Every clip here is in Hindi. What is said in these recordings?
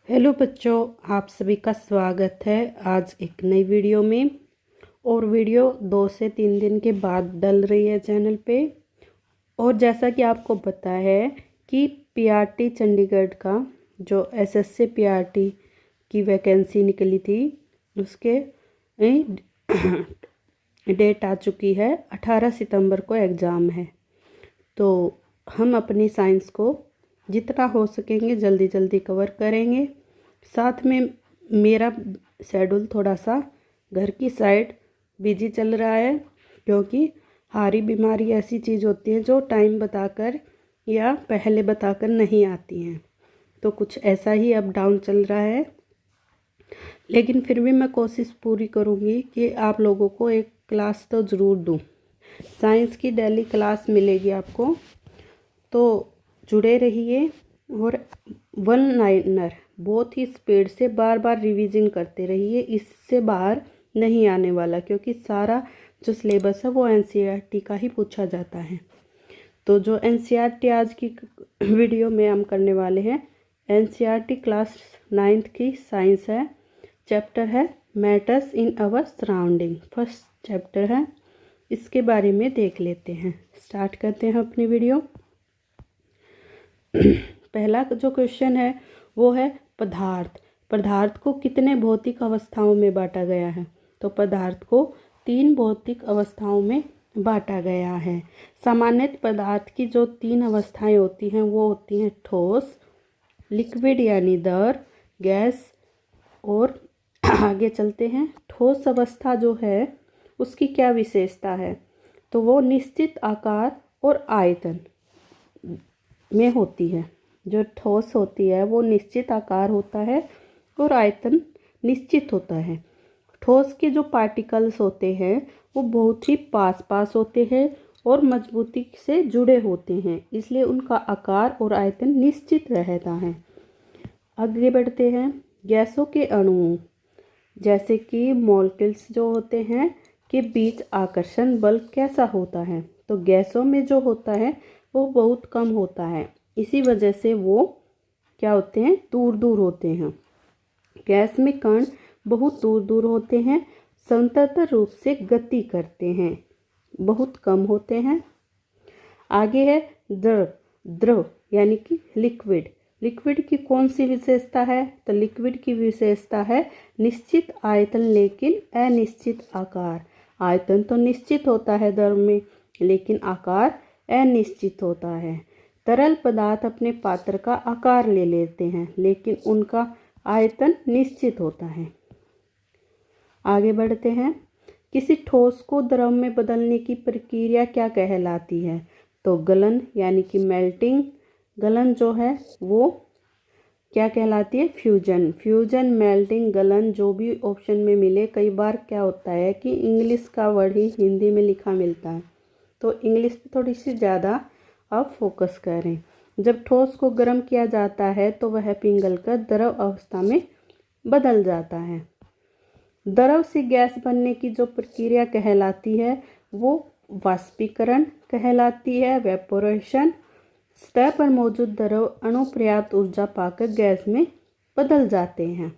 हेलो बच्चों, आप सभी का स्वागत है आज एक नई वीडियो में। और वीडियो 2 से 3 दिन के बाद डल रही है चैनल पे। और जैसा कि आपको पता है कि पीआरटी चंडीगढ़ का जो एसएससी पीआरटी की वैकेंसी निकली थी उसके डेट आ चुकी है। 18 सितंबर को एग्ज़ाम है। तो हम अपनी साइंस को जितना हो सकेंगे जल्दी जल्दी कवर करेंगे। साथ में मेरा शेड्यूल थोड़ा सा घर की साइड बिजी चल रहा है, क्योंकि हारी बीमारी ऐसी चीज़ होती है जो टाइम बताकर या पहले बताकर नहीं आती हैं। तो कुछ ऐसा ही अप डाउन चल रहा है, लेकिन फिर भी मैं कोशिश पूरी करूँगी कि आप लोगों को एक क्लास तो ज़रूर दूँ। साइंस की डेली क्लास मिलेगी आपको, तो जुड़े रहिए। और वन लाइनर बहुत ही स्पीड से बार बार रिवीजन करते रहिए, इससे बाहर नहीं आने वाला, क्योंकि सारा जो सिलेबस है वो एनसीईआरटी का ही पूछा जाता है। तो जो एनसीईआरटी आज की वीडियो में हम करने वाले हैं, एनसीईआरटी क्लास 9th की साइंस है। चैप्टर है matters in our surrounding, first chapter है। इसके बारे में देख लेते हैं। स्टार्ट करते हैं अपनी वीडियो। पहला जो क्वेश्चन है वो है पदार्थ। पदार्थ को कितने भौतिक अवस्थाओं में बांटा गया है? तो पदार्थ को 3 भौतिक अवस्थाओं में बांटा गया है। सामान्यतः पदार्थ की जो 3 अवस्थाएं होती हैं वो होती हैं ठोस, लिक्विड यानी द्रव, गैस। और आगे चलते हैं। ठोस अवस्था जो है उसकी क्या विशेषता है? तो वो निश्चित आकार और आयतन में होती है। जो ठोस होती है वो निश्चित आकार होता है और आयतन निश्चित होता है। ठोस के जो पार्टिकल्स होते हैं वो बहुत ही पास पास होते हैं और मजबूती से जुड़े होते हैं, इसलिए उनका आकार और आयतन निश्चित रहता है। आगे बढ़ते हैं। गैसों के अणुओं जैसे कि मॉलिक्यूल्स जो होते हैं के बीच आकर्षण बल कैसा होता है? तो गैसों में जो होता है वो बहुत कम होता है, इसी वजह से वो क्या होते हैं, दूर दूर होते हैं। गैस में कण बहुत दूर दूर होते हैं, स्वतंत्र रूप से गति करते हैं, बहुत कम होते हैं। आगे है द्रव। द्रव यानी कि लिक्विड। लिक्विड की कौन सी विशेषता है? तो लिक्विड की विशेषता है निश्चित आयतन लेकिन अनिश्चित आकार। आयतन तो निश्चित होता है द्रव में, लेकिन आकार अनिश्चित होता है। तरल पदार्थ अपने पात्र का आकार ले लेते हैं, लेकिन उनका आयतन निश्चित होता है। आगे बढ़ते हैं। किसी ठोस को द्रव में बदलने की प्रक्रिया क्या कहलाती है? तो गलन यानी कि मेल्टिंग। गलन जो है वो क्या कहलाती है? फ्यूजन। फ्यूजन, मेल्टिंग, गलन जो भी ऑप्शन में मिले। कई बार क्या होता है कि इंग्लिश का वर्ड ही हिंदी में लिखा मिलता है, तो इंग्लिश पे थोड़ी सी ज़्यादा आप फोकस करें। जब ठोस को गर्म किया जाता है तो वह पिघलकर द्रव अवस्था में बदल जाता है। द्रव से गैस बनने की जो प्रक्रिया कहलाती है वो वाष्पीकरण कहलाती है, वेपोरेशन। सतह पर मौजूद द्रव अणु पर्याप्त ऊर्जा पाकर गैस में बदल जाते हैं।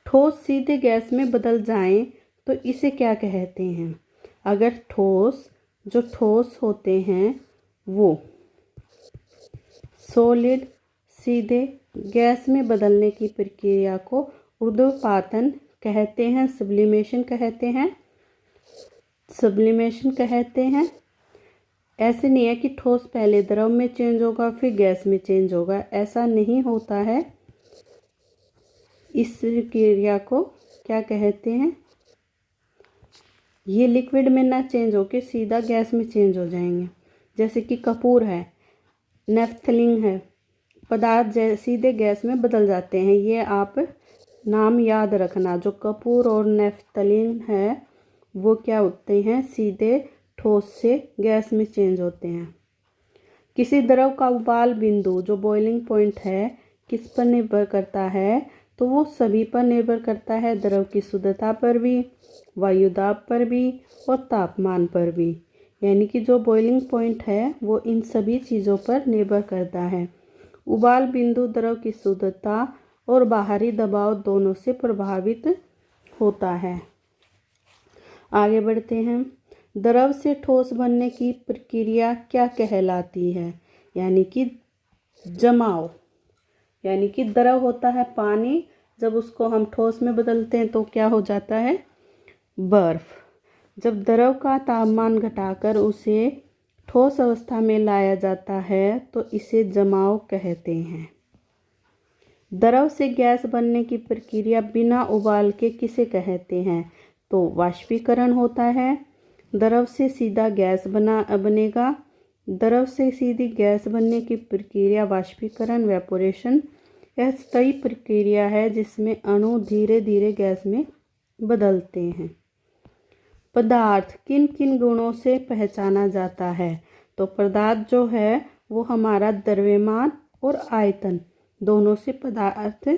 ठोस सीधे गैस में बदल जाएं तो इसे क्या कहते हैं? अगर जो ठोस होते हैं वो सॉलिड सीधे गैस में बदलने की प्रक्रिया को ऊर्ध्वपातन कहते हैं, सब्लिमेशन कहते हैं। ऐसे नहीं है कि ठोस पहले द्रव में चेंज होगा फिर गैस में चेंज होगा, ऐसा नहीं होता है। इस प्रक्रिया को क्या कहते हैं? ये लिक्विड में ना चेंज होके सीधा गैस में चेंज हो जाएंगे। जैसे कि कपूर है, नेफ्थलीन है, पदार्थ सीधे गैस में बदल जाते हैं। ये आप नाम याद रखना। जो कपूर और नेफ्थलीन है वो क्या होते हैं? सीधे ठोस से गैस में चेंज होते हैं। किसी द्रव का उबाल बिंदु जो बॉइलिंग पॉइंट है किस पर निर्भर करता है? तो वो सभी पर निर्भर करता है। द्रव की शुद्धता पर भी, वायु दाब पर भी और तापमान पर भी। यानी कि जो बॉइलिंग पॉइंट है वो इन सभी चीज़ों पर निर्भर करता है। उबाल बिंदु द्रव की शुद्धता और बाहरी दबाव दोनों से प्रभावित होता है। आगे बढ़ते हैं। द्रव से ठोस बनने की प्रक्रिया क्या कहलाती है? यानी कि जमाव। यानी कि द्रव होता है पानी, जब उसको हम ठोस में बदलते हैं तो क्या हो जाता है? बर्फ। जब द्रव का तापमान घटाकर उसे ठोस अवस्था में लाया जाता है तो इसे जमाव कहते हैं। द्रव से गैस बनने की प्रक्रिया बिना उबाल के किसे कहते हैं? तो वाष्पीकरण होता है। द्रव से सीधा गैस बनेगा। द्रव से सीधी गैस बनने की प्रक्रिया वाष्पीकरण वेपोरेशन। यह स्थायी प्रक्रिया है जिसमें अणु धीरे धीरे गैस में बदलते हैं। पदार्थ किन किन गुणों से पहचाना जाता है? तो पदार्थ जो है वो हमारा द्रव्यमान और आयतन दोनों से पदार्थ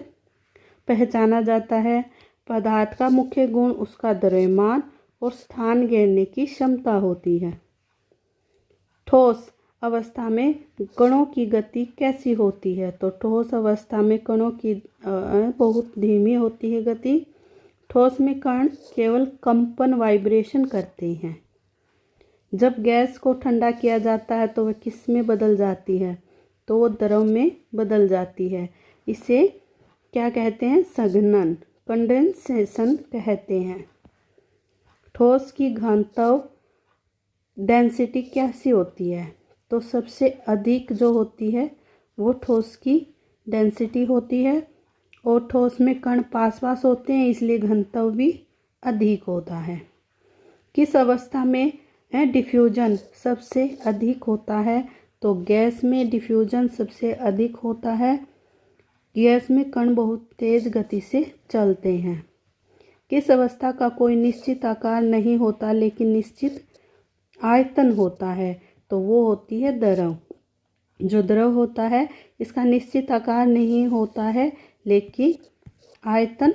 पहचाना जाता है। पदार्थ का मुख्य गुण उसका द्रव्यमान और स्थान घेरने की क्षमता होती है। ठोस अवस्था में कणों की गति कैसी होती है? तो ठोस अवस्था में कणों की बहुत धीमी होती है गति। ठोस में कण केवल कंपन वाइब्रेशन करते हैं। जब गैस को ठंडा किया जाता है तो वह किस में बदल जाती है? तो वो द्रव में बदल जाती है। इसे क्या कहते हैं? संघनन, कंडेंसेशन कहते हैं। ठोस की घनत्व डेंसिटी कैसी होती है? तो सबसे अधिक जो होती है वो ठोस की डेंसिटी होती है, और ठोस में कण पास पास होते हैं इसलिए घनत्व भी अधिक होता है। किस अवस्था में डिफ्यूजन सबसे अधिक होता है? तो गैस में डिफ्यूजन सबसे अधिक होता है। गैस में कण बहुत तेज गति से चलते हैं। किस अवस्था का कोई निश्चित आकार नहीं होता लेकिन निश्चित आयतन होता है? तो वो होती है द्रव। जो द्रव होता है इसका निश्चित आकार नहीं होता है लेकिन आयतन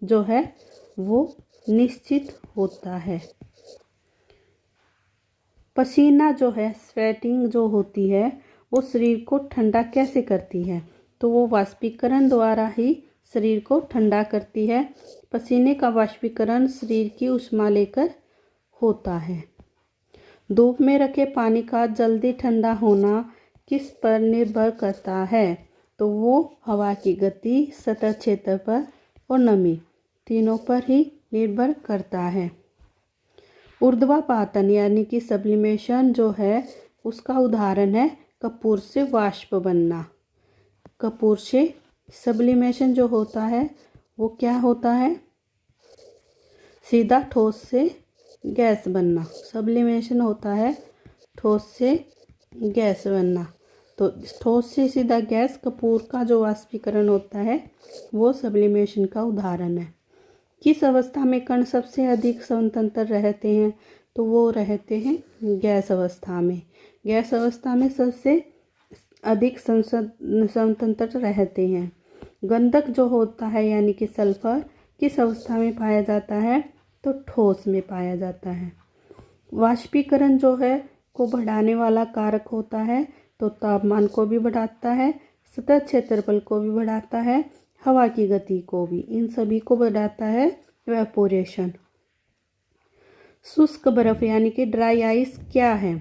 जो है वो निश्चित होता है। पसीना जो है, स्वेटिंग जो होती है वो शरीर को ठंडा कैसे करती है? तो वो वाष्पीकरण द्वारा ही शरीर को ठंडा करती है। पसीने का वाष्पीकरण शरीर की ऊष्मा लेकर होता है। धूप में रखे पानी का जल्दी ठंडा होना किस पर निर्भर करता है? तो वो हवा की गति, सतह क्षेत्र पर और नमी तीनों पर ही निर्भर करता है। ऊर्ध्वापातन यानी कि सब्लिमेशन जो है उसका उदाहरण है कपूर से वाष्प बनना। कपूर से सब्लिमेशन जो होता है वो क्या होता है? सीधा ठोस से गैस बनना। सब्लिमेशन होता है ठोस से गैस बनना। तो ठोस से सीधा गैस, कपूर का जो वाष्पीकरण होता है वो सब्लिमेशन का उदाहरण है। किस अवस्था में कण सबसे अधिक स्वतंत्र रहते हैं? तो वो रहते हैं गैस अवस्था में। गैस अवस्था में सबसे अधिक स्वतंत्र रहते हैं। गंधक जो होता है यानी कि सल्फर किस अवस्था में पाया जाता है? तो ठोस में पाया जाता है। वाष्पीकरण जो है को बढ़ाने वाला कारक होता है, तो तापमान को भी बढ़ाता है, सतह क्षेत्रफल को भी बढ़ाता है, हवा की गति को भी, इन सभी को बढ़ाता है वेपोरेशन। शुष्क बर्फ यानी कि ड्राई आइस क्या है?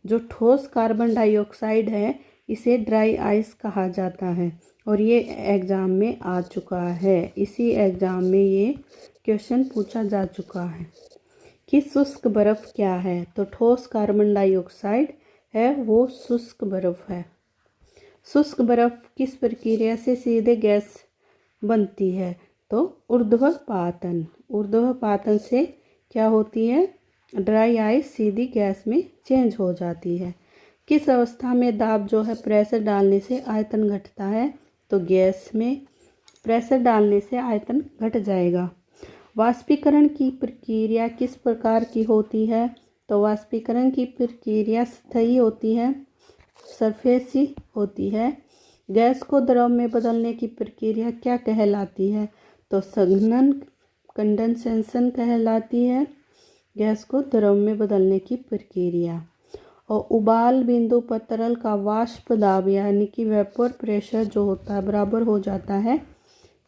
जो ठोस कार्बन डाइऑक्साइड है इसे ड्राई आइस कहा जाता है, और ये एग्ज़ाम में आ चुका है। इसी एग्ज़ाम में ये क्वेश्चन पूछा जा चुका है कि शुष्क बर्फ क्या है? तो ठोस कार्बन डाइऑक्साइड है वो शुष्क बर्फ है। शुष्क बर्फ किस प्रक्रिया से सीधे गैस बनती है? तो ऊर्ध्वपातन। ऊर्ध्वपातन से क्या होती है? ड्राई आइस सीधी गैस में चेंज हो जाती है। किस अवस्था में दाब जो है प्रेशर डालने से आयतन घटता है? तो गैस में प्रेशर डालने से आयतन घट जाएगा। वाष्पीकरण की प्रक्रिया किस प्रकार की होती है? तो वाष्पीकरण की प्रक्रिया स्थायी होती है, सरफेसी होती है। गैस को द्रव में बदलने की प्रक्रिया क्या कहलाती है? तो संघनन, कंडेंसेशन कहलाती है गैस को द्रव में बदलने की प्रक्रिया। और उबाल बिंदु पर तरल का वाष्प दाब यानी कि वेपर प्रेशर जो होता है बराबर हो जाता है,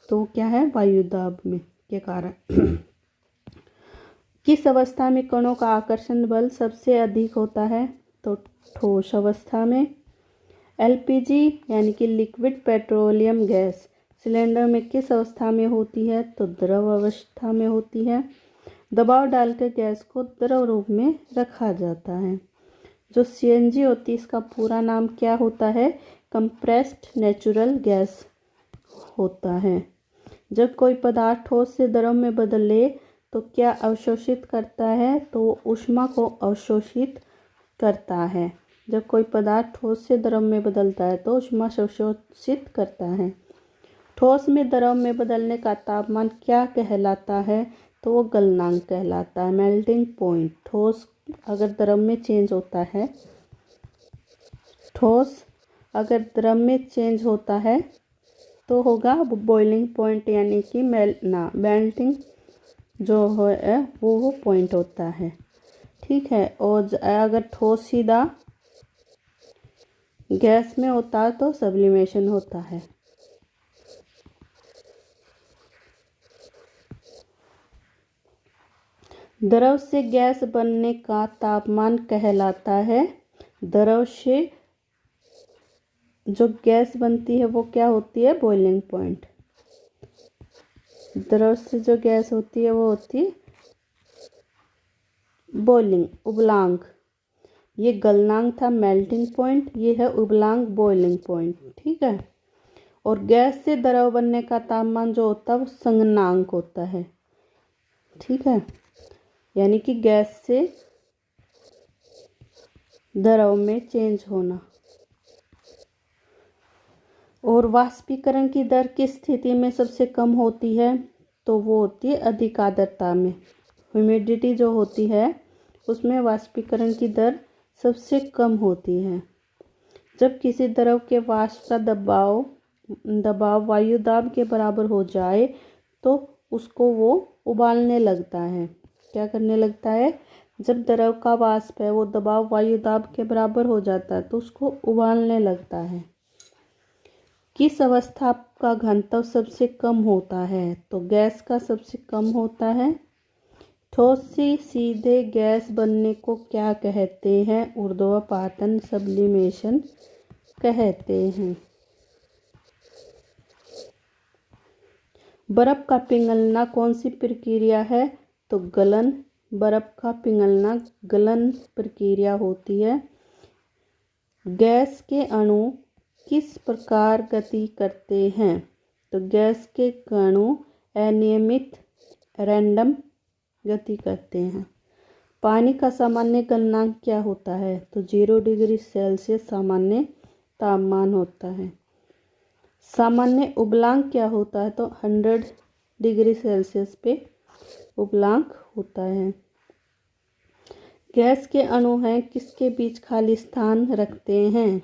तो क्या है, वायु दाब में के कारण। किस अवस्था में कणों का आकर्षण बल सबसे अधिक होता है, तो ठोस अवस्था में। एलपीजी यानी कि लिक्विड पेट्रोलियम गैस सिलेंडर में किस अवस्था में होती है, तो द्रव अवस्था में होती है। दबाव डालकर गैस को द्रव रूप में रखा जाता है। जो सीएनजी होती है इसका पूरा नाम क्या होता है, कंप्रेस्ड नेचुरल गैस होता है। जब कोई पदार्थ ठोस से द्रव में बदले तो क्या अवशोषित करता है, तो ऊष्मा को अवशोषित करता है। जब कोई पदार्थ ठोस से द्रव में बदलता है तो ऊष्मा अवशोषित करता है। ठोस में द्रव में बदलने का तापमान क्या कहलाता है, तो वो गलनांक कहलाता है, मेल्टिंग पॉइंट। ठोस अगर द्रव में चेंज होता है, ठोस अगर द्रव में चेंज होता है तो होगा बॉइलिंग पॉइंट यानी कि मेल्टिंग जो है वो पॉइंट होता है। ठीक है। और अगर ठोस सीधा गैस में होता है तो सब्लिमेशन होता है। द्रव से गैस बनने का तापमान कहलाता है, द्रव से जो गैस बनती है वो क्या होती है, बॉइलिंग पॉइंट। द्रव से जो गैस होती है वो होती है बॉइलिंग उबलांक। ये गलनांक था मेल्टिंग पॉइंट, ये है उबलांक बॉइलिंग पॉइंट। ठीक है। और गैस से द्रव बनने का तापमान जो होता है वो संगनांक होता है। ठीक है। यानी कि गैस से द्रव में चेंज होना। और वाष्पीकरण की दर किस स्थिति में सबसे कम होती है, तो वो होती है अधिक आर्द्रता में। ह्यूमिडिटी जो होती है उसमें वाष्पीकरण की दर सबसे कम होती है। जब किसी द्रव के वाष्प का दबाव वायु दाब के बराबर हो जाए तो उसको वो उबालने लगता है। क्या करने लगता है, जब द्रव का वाष्प है वो दबाव वायु दाब के बराबर हो जाता है तो उसको उबालने लगता है। किस अवस्था का घनत्व सबसे कम होता है, तो गैस का सबसे कम होता है। ठोस से सीधे गैस बनने को क्या कहते हैं, ऊर्ध्वपातन सब्लिमेशन कहते हैं। बर्फ का पिघलना कौन सी प्रक्रिया है, तो गलन। बर्फ का पिघलना गलन प्रक्रिया होती है। गैस के अणु किस प्रकार गति करते हैं, तो गैस के अणु अनियमित रैंडम गति करते हैं। पानी का सामान्य गलनांक क्या होता है, तो 0 डिग्री सेल्सियस सामान्य तापमान होता है। सामान्य उबलांक क्या होता है, तो 100 डिग्री सेल्सियस पे उबलांक होता है। गैस के अणु हैं किसके बीच खाली स्थान रखते हैं,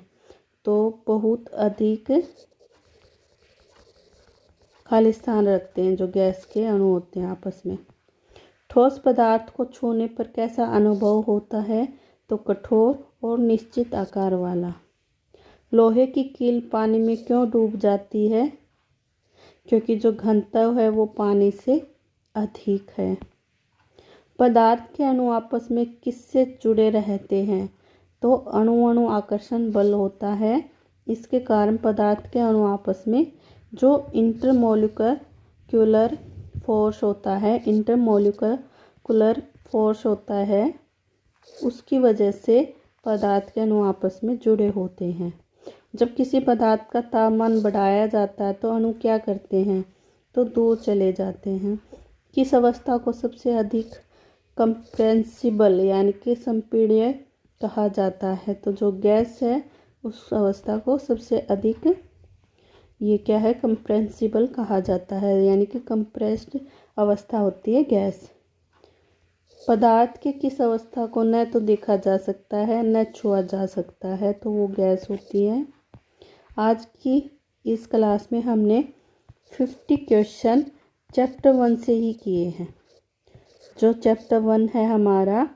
तो बहुत अधिक खाली स्थान रखते हैं जो गैस के अणु होते हैं आपस में। ठोस पदार्थ को छूने पर कैसा अनुभव होता है, तो कठोर और निश्चित आकार वाला। लोहे की कील पानी में क्यों डूब जाती है, क्योंकि जो घनत्व है वो पानी से अधिक है। पदार्थ के अणु आपस में किससे जुड़े रहते हैं, तो अणु आकर्षण बल होता है। इसके कारण पदार्थ के अणु आपस में जो इंटरमोलिकुलर फोर्स होता है उसकी वजह से पदार्थ के अणु आपस में जुड़े होते हैं। जब किसी पदार्थ का तापमान बढ़ाया जाता है तो अणु क्या करते हैं, तो दूर चले जाते हैं। किस अवस्था को सबसे अधिक कंप्रेसिबल यानी कि संपीड्य कहा जाता है, तो जो गैस है उस अवस्था को सबसे अधिक ये क्या है, कंप्रेसिबल कहा जाता है, यानी कि कंप्रेस्ड अवस्था होती है गैस। पदार्थ के किस अवस्था को न तो देखा जा सकता है न छुआ जा सकता है, तो वो गैस होती है। आज की इस क्लास में हमने 50 क्वेश्चन चैप्टर 1 से ही किए हैं। जो चैप्टर 1 है हमारा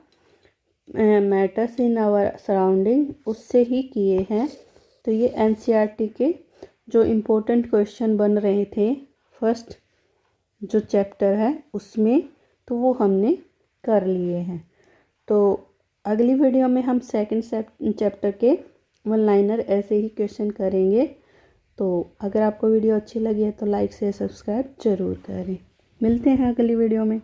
मैटर्स इन आवर सराउंडिंग उससे ही किए हैं। तो ये एनसीईआरटी के जो इम्पोर्टेंट क्वेश्चन बन रहे थे फर्स्ट जो चैप्टर है उसमें, तो वो हमने कर लिए हैं। तो अगली वीडियो में हम सेकंड चैप्टर के वन लाइनर ऐसे ही क्वेश्चन करेंगे। तो अगर आपको वीडियो अच्छी लगी है तो लाइक शेयर सब्सक्राइब ज़रूर करें। मिलते हैं अगली वीडियो में।